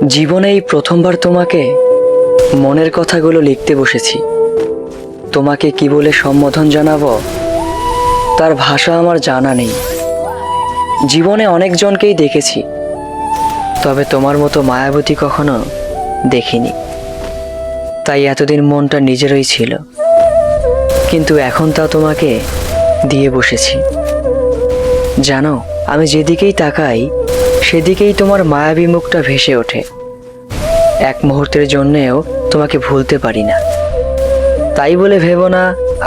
জীবনে এই প্রথমবার তোমাকে মনের কথাগুলো লিখতে বসেছি। তোমাকে কি বলে সম্বোধন জানাবো তার ভাষা আমার জানা নেই। জীবনে অনেকজনকেই দেখেছি, তবে তোমার মতো মায়াবতী কখনো দেখিনি। তাই এতদিন মনটা নিজেরই ছিল, কিন্তু এখন তা তোমাকে দিয়ে বসেছি। জানো, আমি যেদিকেই তাকাই সেদিকেই তোমার মায়াবী মুখটা ভেসে ওঠে। এক মুহূর্তের জন্যেও তোমাকে ভুলতে পারি না। তাই বলে ভেবো না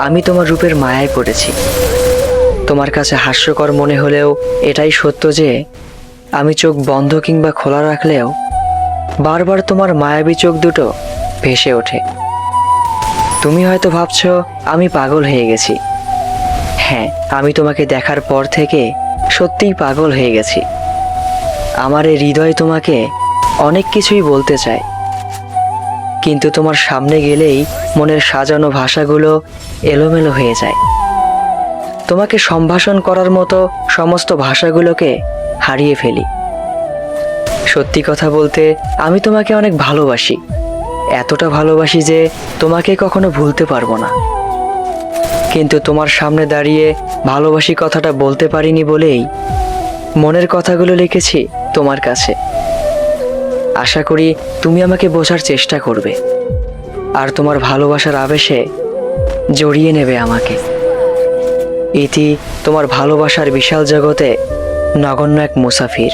আমি তোমার রূপের মায়ায় পড়েছি। তোমার কাছে হাস্যকর মনে হলেও এটাই সত্য যে আমি চোখ বন্ধ কিংবা খোলা রাখলেও বারবার তোমার মায়াবী চোখ দুটো ভেসে ওঠে। তুমি হয়তো ভাবছো আমি পাগল হয়ে গেছি। হ্যাঁ, আমি তোমাকে দেখার পর থেকে সত্যিই পাগল হয়ে গেছি। আমার এই হৃদয় তোমাকে অনেক কিছুই বলতে চায়, কিন্তু তোমার সামনে গেলেই মনের সাজানো ভাষাগুলো এলোমেলো হয়ে যায়। তোমাকে সম্ভাষণ করার মতো সমস্ত ভাষাগুলোকে হারিয়ে ফেলি। সত্যি কথা বলতে আমি তোমাকে অনেক ভালোবাসি, এতটা ভালোবাসি যে তোমাকে কখনো ভুলতে পারবো না। কিন্তু তোমার সামনে দাঁড়িয়ে ভালোবাসি কথাটা বলতে পারিনি বলেই মনের কথাগুলো লিখেছি তোমার কাছে। আশা করি তুমি আমাকে বোঝার চেষ্টা করবে আর তোমার ভালোবাসার আবেশে জড়িয়ে নেবে আমাকে। ইতি তোমার ভালোবাসার বিশাল জগতে নগণ্য এক মুসাফির।